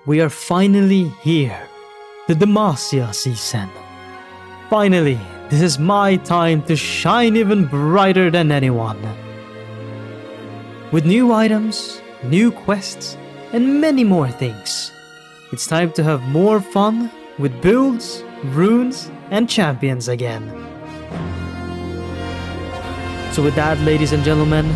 we are finally here. The Demacia season. Finally, this is my time to shine even brighter than anyone. With new items, new quests, and many more things. It's time to have more fun with builds, runes, and champions again. So with that, ladies and gentlemen,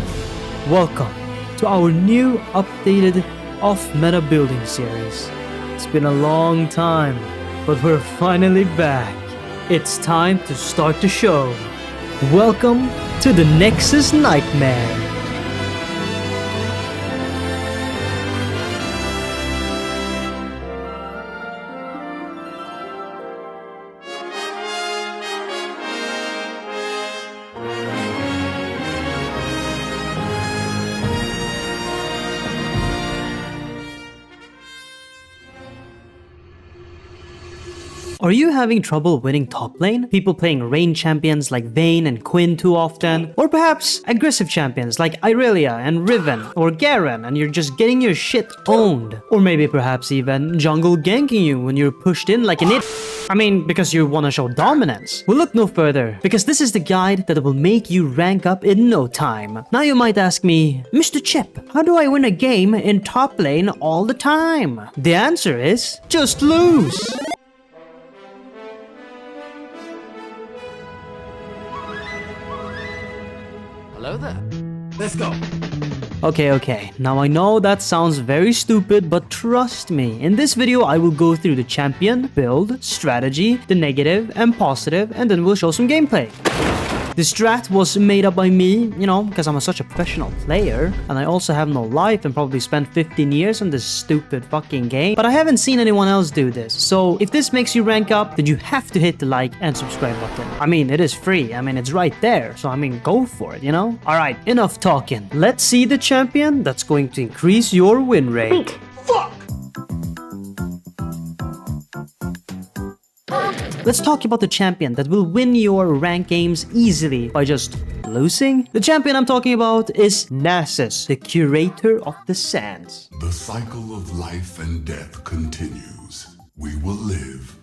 welcome to our new updated off-meta building series. It's been a long time, but we're finally back. It's time to start the show. Welcome to the Nexus Nightmare. Are you having trouble winning top lane? People playing range champions like Vayne and Quinn too often? Or perhaps aggressive champions like Irelia and Riven or Garen and you're just getting your shit owned? Or maybe perhaps even jungle ganking you when you're pushed in like an idiot? I mean, because you want to show dominance. Well, look no further, because this is the guide that will make you rank up in no time. Now you might ask me, Mr. Chip, how do I win a game in top lane all the time? The answer is, just lose! Hello there. Let's go. Okay, now I know that sounds very stupid, but trust me, in this video I will go through the champion, build, strategy, the negative and positive, and then we'll show some gameplay. The strat was made up by me, because I'm such a professional player, and I also have no life and probably spent 15 years on this stupid fucking game, but I haven't seen anyone else do this. So if this makes you rank up, then you have to hit the like and subscribe button. I mean, it is free. I mean, it's right there. So go for it, Alright, enough talking. Let's see the champion that's going to increase your win rate. Fuck! Let's talk about the champion that will win your rank games easily by just losing. The champion I'm talking about is Nasus, the curator of the sands. The cycle of life and death continues. We will live,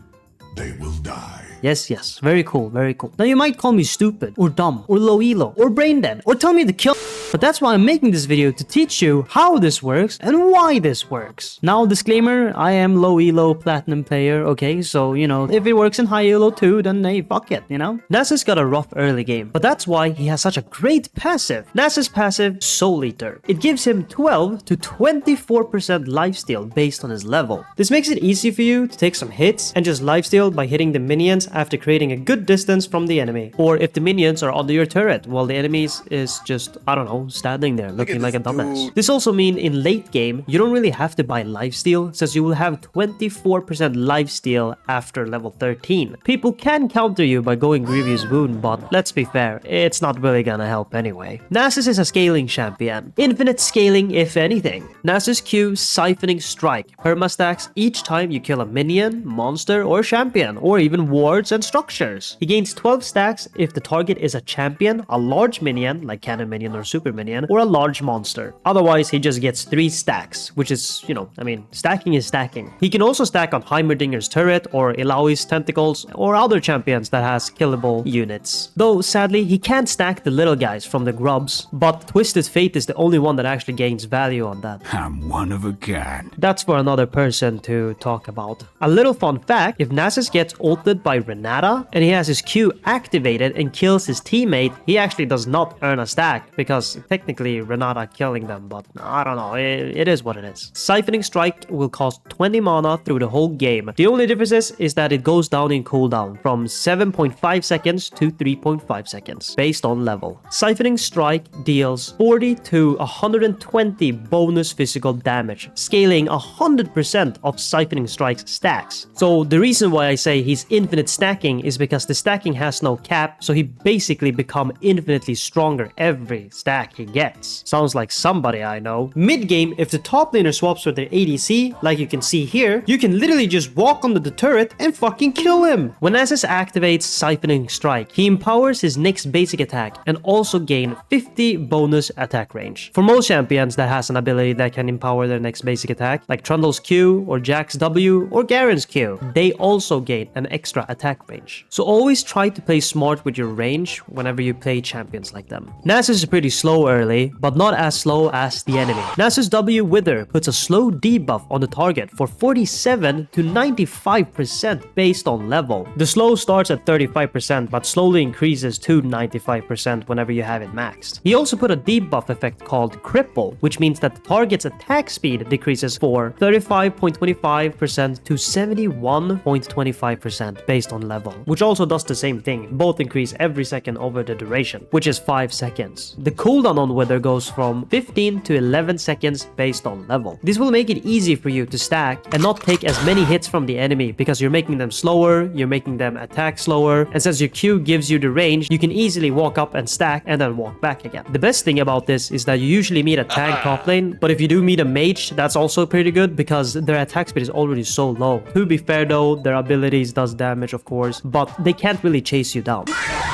they will die. Yes, very cool. Now you might call me stupid, or dumb, or low elo, or brain dead, or tell me to kill. But that's why I'm making this video, to teach you how this works and why this works. Now, disclaimer, I am low elo platinum player, okay? So, if it works in high elo too, then hey, fuck it, Nasus got a rough early game, but that's why he has such a great passive. Nasus passive, Soul Eater. It gives him 12 to 24% lifesteal based on his level. This makes it easy for you to take some hits and just lifesteal by hitting the minions after creating a good distance from the enemy. Or if the minions are under your turret, while the enemies is just, I don't know, standing there looking like a dumbass. This also means in late game, you don't really have to buy lifesteal, since you will have 24% lifesteal after level 13. People can counter you by going Grievous Wound, but let's be fair, it's not really gonna help anyway. Nasus is a scaling champion. Infinite scaling if anything. Nasus Q Siphoning Strike permastacks each time you kill a minion, monster, or champion, or even wards and structures. He gains 12 stacks if the target is a champion, a large minion like cannon minion or super minion, or a large monster. Otherwise, he just gets 3 stacks, which is, stacking is stacking. He can also stack on Heimerdinger's turret or Ilaoi's tentacles or other champions that has killable units. Though, sadly, he can't stack the little guys from the grubs, but Twisted Fate is the only one that actually gains value on that. I'm one of a kind. That's for another person to talk about. A little fun fact, if Nasus gets ulted by Renata and he has his Q activated and kills his teammate, he actually does not earn a stack, because technically Renata killing them, but I don't know, it is what it is. Siphoning Strike will cost 20 mana through the whole game. The only difference is that it goes down in cooldown from 7.5 seconds to 3.5 seconds based on level. Siphoning Strike deals 40 to 120 bonus physical damage, scaling 100% of Siphoning Strike's stacks. So the reason why I say he's infinite stacking is because the stacking has no cap, so he basically become infinitely stronger every stack. attack he gets. Sounds like somebody I know. Mid-game, if the top laner swaps with their ADC, like you can see here, you can literally just walk onto the turret and fucking kill him. When Nasus activates Siphoning Strike, he empowers his next basic attack and also gain 50 bonus attack range. For most champions that has an ability that can empower their next basic attack, like Trundle's Q or Jack's W or Garen's Q, they also gain an extra attack range. So always try to play smart with your range whenever you play champions like them. Nasus is pretty slow early, but not as slow as the enemy. Nasus W Wither puts a slow debuff on the target for 47 to 95% based on level. The slow starts at 35% but slowly increases to 95% whenever you have it maxed. He also put a debuff effect called Cripple, which means that the target's attack speed decreases for 35.25% to 71.25% based on level, which also does the same thing. Both increase every second over the duration, which is 5 seconds. The cooldown on Wither goes from 15 to 11 seconds based on level. This will make it easy for you to stack and not take as many hits from the enemy because you're making them slower, you're making them attack slower, and since your Q gives you the range, you can easily walk up and stack and then walk back again. The best thing about this is that you usually meet a tank top lane, but if you do meet a mage, that's also pretty good because their attack speed is already so low. To be fair though, their abilities does damage of course, but they can't really chase you down.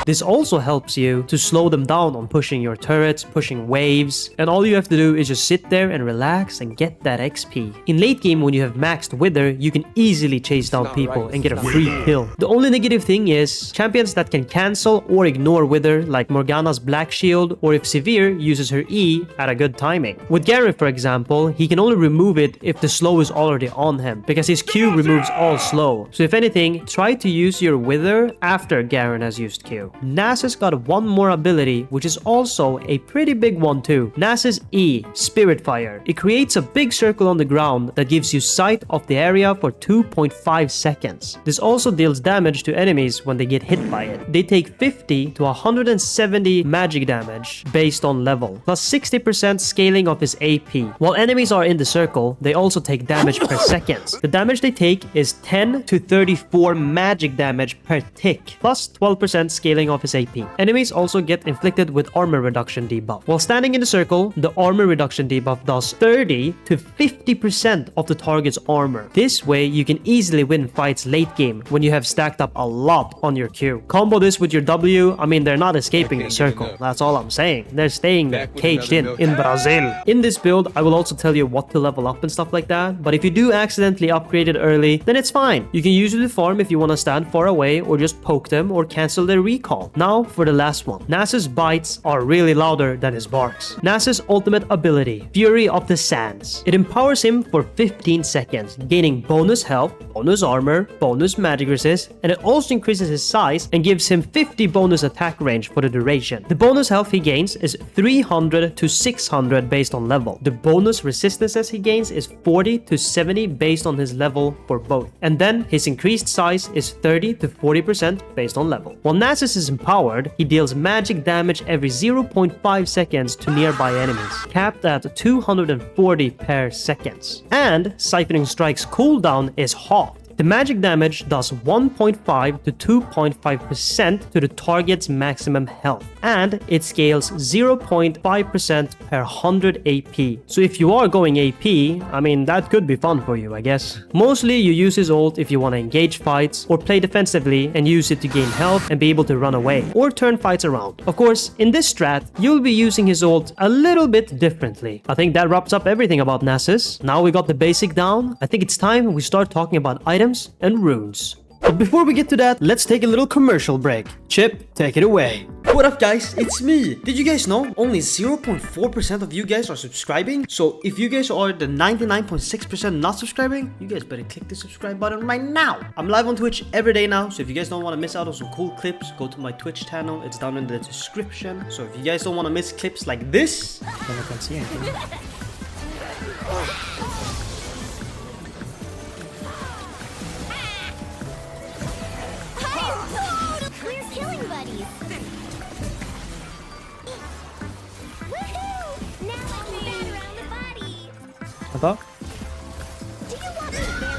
This also helps you to slow them down on pushing your turrets, pushing waves, and all you have to do is just sit there and relax and get that XP. In late game when you have maxed Wither, you can easily chase down people and get a free kill. The only negative thing is champions that can cancel or ignore Wither, like Morgana's Black Shield, or if Severe uses her E at a good timing. With Garen for example, he can only remove it if the slow is already on him, because his Q removes all slow. So if anything, try to use your Wither after Garen has used Q. Nasus got one more ability, which is also a pretty big one too. Nasus E, Spirit Fire. It creates a big circle on the ground that gives you sight of the area for 2.5 seconds. This also deals damage to enemies when they get hit by it. They take 50 to 170 magic damage based on level, plus 60% scaling of his AP. While enemies are in the circle, they also take damage per second. The damage they take is 10 to 34 magic damage per tick, plus 12% scaling of his AP. Enemies also get inflicted with armor reduction debuff. While standing in the circle, the armor reduction debuff does 30 to 50% of the target's armor. This way, you can easily win fights late game when you have stacked up a lot on your Q. Combo this with your W, I mean they're not escaping the circle. That's all I'm saying. They're staying there, caged in Brazil. In this build, I will also tell you what to level up and stuff like that, but if you do accidentally upgrade it early, then it's fine. You can use it to farm if you want to stand far away or just poke them or cancel their recall. Now for the last one. Nasus' bites are really louder than his barks. Nasus' ultimate ability, Fury of the Sands. It empowers him for 15 seconds, gaining bonus health, bonus armor, bonus magic resist, and it also increases his size and gives him 50 bonus attack range for the duration. The bonus health he gains is 300 to 600 based on level. The bonus resistances he gains is 40 to 70 based on his level for both. And then his increased size is 30 to 40% based on level. While Nasus is empowered, he deals magic damage every 0.5 seconds to nearby enemies, capped at 240 per second. And Siphoning Strike's cooldown is halved. The magic damage does 1.5 to 2.5% to the target's maximum health, and it scales 0.5% per 100 AP. So if you are going AP, I mean that could be fun for you, I guess. Mostly you use his ult if you want to engage fights or play defensively and use it to gain health and be able to run away or turn fights around. Of course, in this strat, you'll be using his ult a little bit differently. I think that wraps up everything about Nasus. Now we got the basic down, I think it's time we start talking about items and runes. But before we get to that, let's take a little commercial break. Chip, take it away. What up guys, it's me. Did you guys know only 0.4% of you guys are subscribing? So if you guys are the 99.6% not subscribing, you guys better click the subscribe button right now. I'm live on Twitch every day now, so if you guys don't want to miss out on some cool clips, go to my Twitch channel. It's down in the description. So if you guys don't want to miss clips like this, then I can't see anything.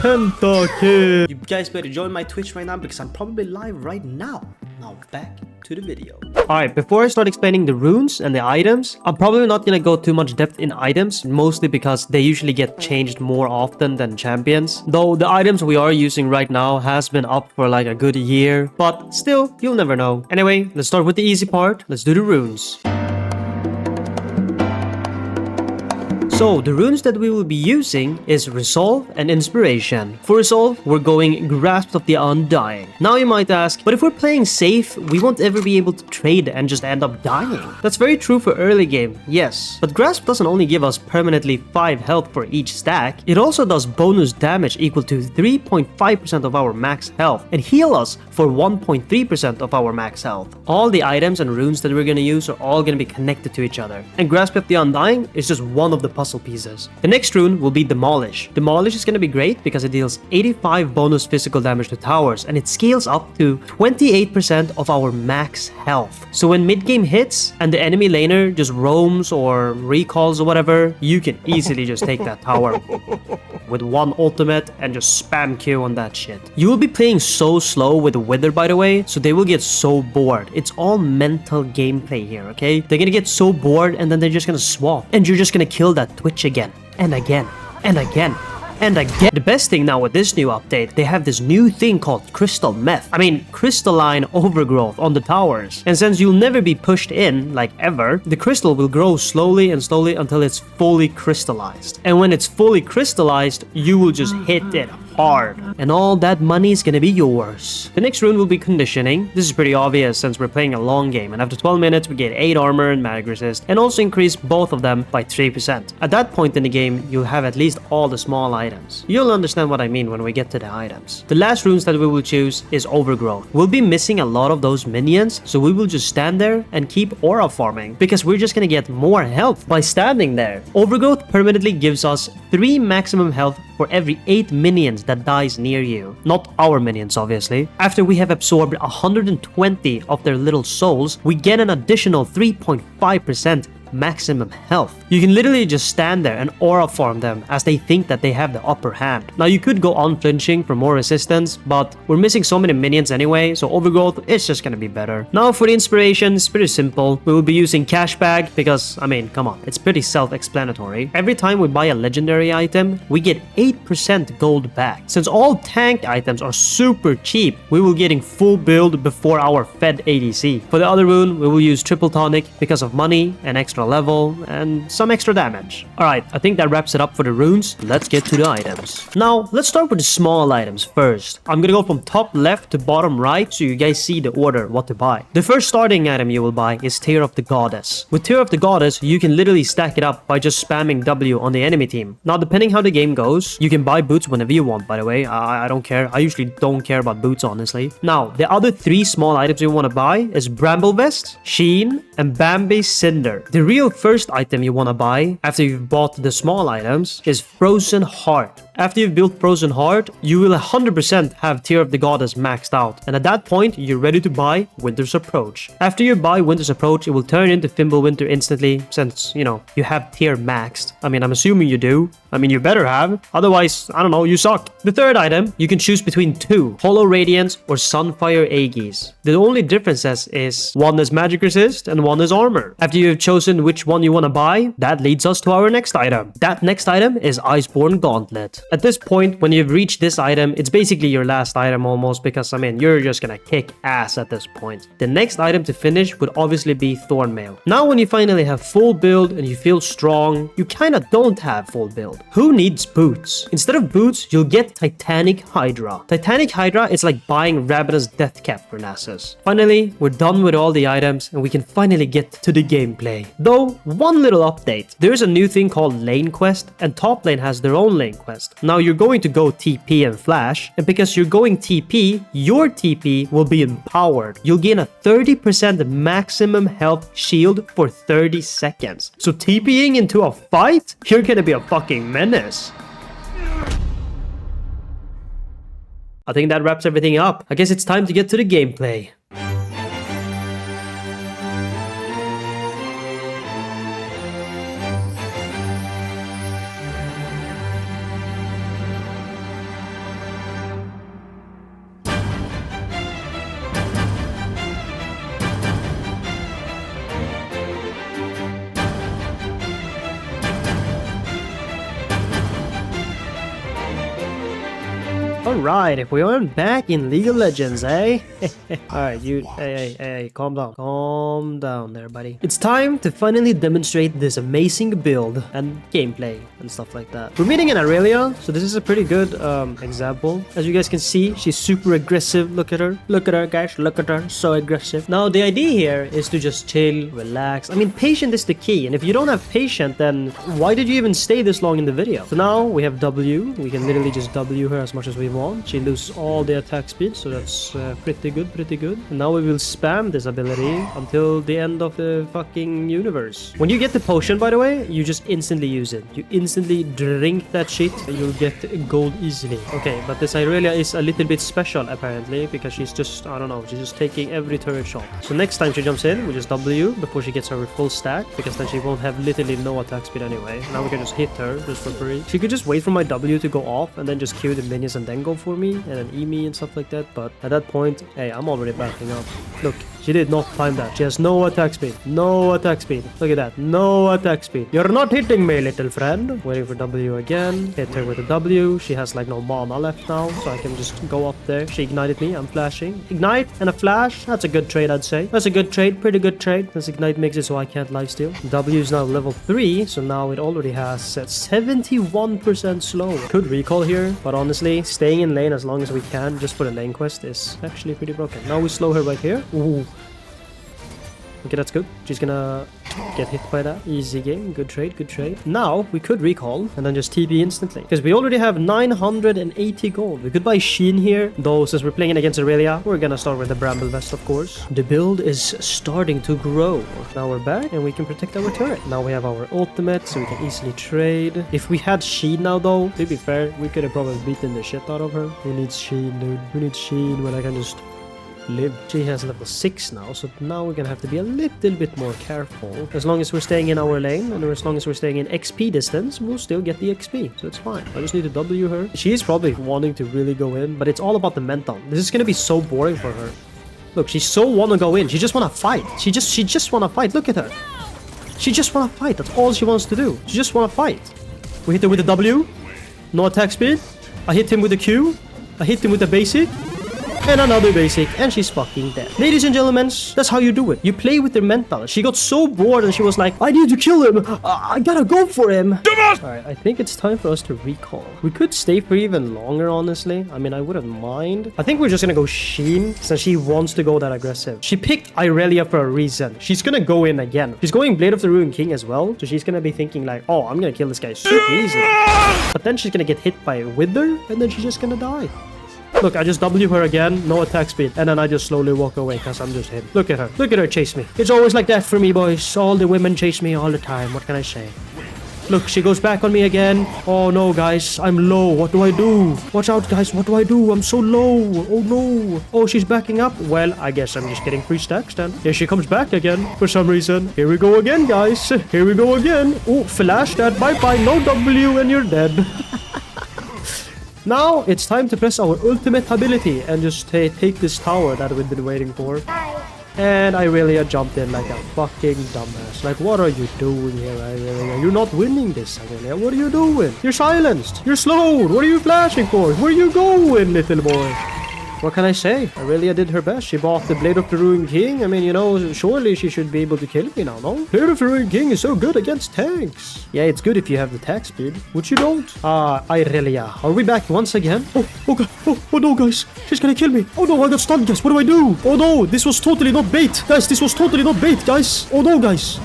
Pentakill! You guys better join my Twitch right now because I'm probably live right now. Now back to to the video. Alright, before I start explaining the runes and the items, I'm probably not gonna go too much depth in items, mostly because they usually get changed more often than champions. Though the items we are using right now has been up for like a good year, but still, you'll never know. Anyway, let's start with the easy part. Let's do the runes. So, the runes that we will be using is Resolve and Inspiration. For Resolve, we're going Grasp of the Undying. Now you might ask, but if we're playing safe, we won't ever be able to trade and just end up dying. That's very true for early game, yes. But Grasp doesn't only give us permanently 5 health for each stack, it also does bonus damage equal to 3.5% of our max health and heal us for 1.3% of our max health. All the items and runes that we're gonna use are all gonna be connected to each other. And Grasp of the Undying is just one of the puzzle pieces. The next rune will be Demolish. Demolish is going to be great because it deals 85 bonus physical damage to towers and it scales up to 28% of our max health. So when mid-game hits and the enemy laner just roams or recalls or whatever, you can easily just take that tower with one ultimate and just spam Q on that shit. You will be playing so slow with Wither, by the way, so they will get so bored. It's all mental gameplay here, okay? They're gonna get so bored and then they're just gonna swap and you're just gonna kill that Twitch again and again and again and again. The best thing now with this new update, they have this new thing called crystal meth. I mean, crystalline overgrowth on the towers. And since you'll never be pushed in, like ever, the crystal will grow slowly and slowly until it's fully crystallized. And when it's fully crystallized, you will just hit it hard. And all that money is gonna be yours. The next rune will be Conditioning. This is pretty obvious since we're playing a long game. And after 12 minutes, we get 8 armor and magic resist. And also increase both of them by 3%. At that point in the game, you'll have at least all the small items. You'll understand what I mean when we get to the items. The last runes that we will choose is Overgrowth. We'll be missing a lot of those minions, so we will just stand there and keep aura farming because we're just gonna get more health by standing there. Overgrowth permanently gives us 3 maximum health for every 8 minions that dies near you. Not our minions, obviously. After we have absorbed 120 of their little souls, we get an additional 3.5% maximum health. You can literally just stand there and aura farm them as they think that they have the upper hand. Now you could go unflinching for more resistance, but we're missing so many minions anyway, so Overgrowth is just gonna be better. Now for the inspiration, it's pretty simple. We will be using cash bag because, I mean, come on, it's pretty self-explanatory. Every time we buy a legendary item, we get 8% gold back. Since all tank items are super cheap, we will getting full build before our fed ADC. For the other rune, we will use triple tonic because of money and extra level and some extra damage. Alright, I think that wraps it up for the runes. Let's get to the items. Now, let's start with the small items first. I'm gonna go from top left to bottom right so you guys see the order what to buy. The first starting item you will buy is Tear of the Goddess. With Tear of the Goddess, you can literally stack it up by just spamming W on the enemy team. Now, depending how the game goes, you can buy boots whenever you want, by the way. I don't care. I usually don't care about boots, honestly. Now, the other 3 small items you want to buy is Bramble Vest, Sheen, and Bambi Cinder. The real first item you want to buy after you've bought the small items is Frozen Heart. After you've built Frozen Heart, you will 100% have Tear of the Goddess maxed out, and at that point, you're ready to buy Winter's Approach. After you buy Winter's Approach, it will turn into Fimbulwinter instantly, since, you know, you have Tear maxed. I mean, I'm assuming you do. I mean, you better have. Otherwise, I don't know, you suck. The third item, you can choose between 2, Hollow Radiance or Sunfire Aegis. The only differences is one is magic resist and one is armor. After you've chosen which one you want to buy, that leads us to our next item. That next item is Iceborne Gauntlet. At this point, when you've reached this item, it's basically your last item almost because, I mean, you're just gonna kick ass at this point. The next item to finish would obviously be Thornmail. Now when you finally have full build and you feel strong, you kinda don't have full build. Who needs boots? Instead of boots, you'll get Titanic Hydra. Titanic Hydra is like buying Ravenous Death Cap for Nasus. Finally, we're done with all the items and we can finally get to the gameplay. Though, one little update. There is a new thing called Lane Quest and top lane has their own Lane Quest. Now you're going to go TP and flash, and because you're going TP, your TP will be empowered. You'll gain a 30% maximum health shield for 30 seconds. So TPing into a fight? You're gonna be a fucking menace. I think that wraps everything up. I guess it's time to get to the gameplay. Alright, we are back in League of Legends, eh? Alright, hey, calm down. Calm down there, buddy. It's time to finally demonstrate this amazing build and gameplay and stuff like that. We're meeting in Aurelia, so this is a pretty good example. As you guys can see, she's super aggressive. Look at her. Look at her, guys. Look at her. So aggressive. Now, the idea here is to just chill, relax. I mean, patient is the key. And if you don't have patient, then why did you even stay this long in the video? So now we have W. We can literally just W her as much as we want. She loses all the attack speed, so that's pretty good, pretty good. And now we will spam this ability until the end of the fucking universe. When you get the potion, by the way, you just instantly use it. You instantly drink that shit, and you'll get gold easily. Okay, but this Irelia is a little bit special, apparently, because she's just, I don't know, she's just taking every turret shot. So next time she jumps in, we just W before she gets her full stack, because then she won't have literally no attack speed anyway. Now we can just hit her just for free. She could just wait for my W to go off and then just kill the minions and then go for me and then E me and stuff like that, but at that point, hey, I'm already backing up. Look, she did not time that. She has no attack speed. No attack speed. Look at that. No attack speed. You're not hitting me, little friend. Waiting for W again. Hit her with a W. She has like no mana left now, so I can just go up there. She ignited me. I'm flashing. Ignite and a flash. That's a good trade, I'd say. That's a good trade. Pretty good trade. This ignite makes it so I can't lifesteal. W is now level 3, so now it already has 71% slow. Could recall here, but honestly, staying in lane as long as we can just for the lane quest is actually pretty broken. Now we slow her right here. Ooh. Okay, that's good. She's gonna get hit by that. Easy game. Good trade, good trade. Now, we could recall and then just TP instantly. Because we already have 980 gold. We could buy Sheen here. Though, since we're playing against Aurelia, we're gonna start with the Bramble Vest, of course. The build is starting to grow. Now we're back and we can protect our turret. Now we have our ultimate, so we can easily trade. If we had Sheen now, though, to be fair, we could have probably beaten the shit out of her. Who needs Sheen, dude? Who needs Sheen when I can just live? She has level 6 now, so now we're gonna have to be a little bit more careful. As long as we're staying in our lane and as long as we're staying in XP distance, we'll still get the XP, so it's fine. I just need to W her. She is probably wanting to really go in, but it's all about the mental. This is gonna be so boring for her. Look, she so wanna go in. She just wanna fight. She just wanna fight. Look at her. She just wanna fight. That's all she wants to do. She just wanna fight. We hit her with a W. No attack speed. I hit him with a Q. I hit him with a basic. And another basic, and she's fucking dead. Ladies and gentlemen, that's how you do it. You play with their mental. She got so bored and she was like, I need to kill him. I gotta go for him. Alright, I think it's time for us to recall. We could stay for even longer, honestly. I mean, I wouldn't mind. I think we're just gonna go Sheen, since she wants to go that aggressive. She picked Irelia for a reason. She's gonna go in again. She's going Blade of the Ruined King as well, so she's gonna be thinking like, oh, I'm gonna kill this guy super easily. But then she's gonna get hit by a Wither, and then she's just gonna die. Look, I just W her again, no attack speed, and then I just slowly walk away because I'm just him. Look at her. Look at her chase me. It's always like that for me, boys. All the women chase me all the time. What can I say? Look, she goes back on me again. Oh no, guys. I'm low. What do I do? Watch out, guys. What do I do? I'm so low. Oh no. Oh, she's backing up. Well, I guess I'm just getting 3 stacks then. Here she comes back again for some reason. Here we go again, guys. Here we go again. Oh, flash that. Bye-bye. No W and you're dead. Now, it's time to press our ultimate ability and just take this tower that we've been waiting for. And Irelia jumped in like a fucking dumbass. Like, what are you doing here, Irelia? You're not winning this, Irelia. What are you doing? You're silenced. You're slowed. What are you flashing for? Where are you going, little boy? What can I say? Aurelia did her best. She bought the Blade of the Ruined King. I mean, you know, surely she should be able to kill me now, no? Blade of the Ruined King is so good against tanks. Yeah, it's good if you have the attack speed, which you don't. Aurelia. Are we back once again? Oh god. Oh no, guys. She's gonna kill me. Oh no, I got stunned, guys. What do I do? Oh no, this was totally not bait. Guys, this was totally not bait, guys. Oh no, guys.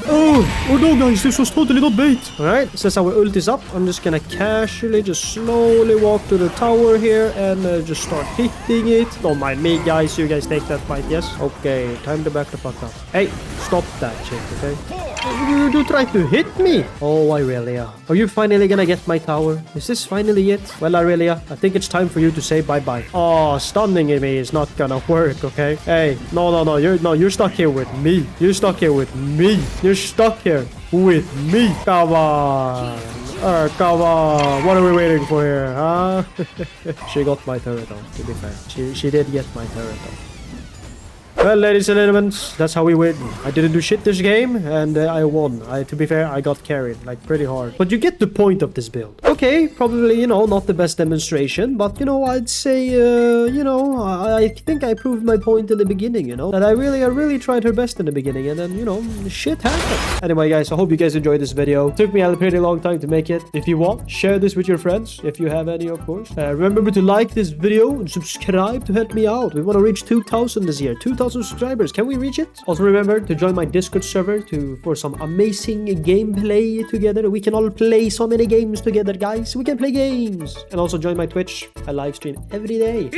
Oh no, guys, this was totally not bait. Alright, since our ult is up, I'm just gonna casually, just slowly walk to the tower here and just start hitting it. Don't mind me, guys. You guys take that fight, yes? Okay, time to back the fuck up. Hey, stop that shit, okay? You tried to hit me. Oh, Irelia. Are you finally gonna get my tower? Is this finally it? Well, Irelia, I think it's time for you to say bye-bye. Oh, stunning me is not gonna work, okay? Hey, no, you're stuck here with me. You're stuck here with me. You're stuck here with me. Come on. Come on. What are we waiting for here, huh? She got my turret though, to be fair. She did get my turret though. Well, ladies and gentlemen, that's how we win. I didn't do shit this game, and I won. To be fair, I got carried, like, pretty hard. But you get the point of this build. Okay. okay, probably, you know, not the best demonstration, but, you know, I'd say, you know, I think I proved my point in the beginning, you know, that I really tried her best in the beginning, and then, you know, shit happened. Anyway, guys, I hope you guys enjoyed this video. It took me a pretty long time to make it. If you want, share this with your friends, if you have any, of course. Remember to like this video and subscribe to help me out. We want to reach 2,000 this year. 2,000 subscribers. Can we reach it? Also, remember to join my Discord server for some amazing gameplay together. We can all play so many games together, guys. We can play games. And also join my Twitch. I live stream every day.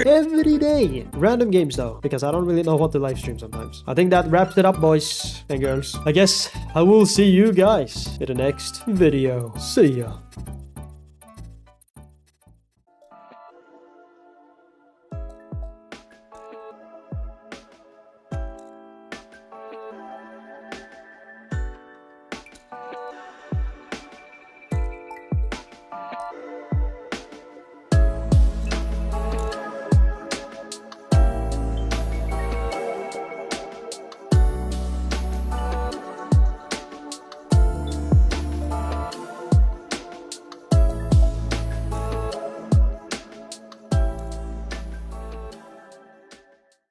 Every day. Random games though, because I don't really know what to live stream sometimes. I think that wraps it up, boys and girls. I guess I will see you guys in the next video. See ya.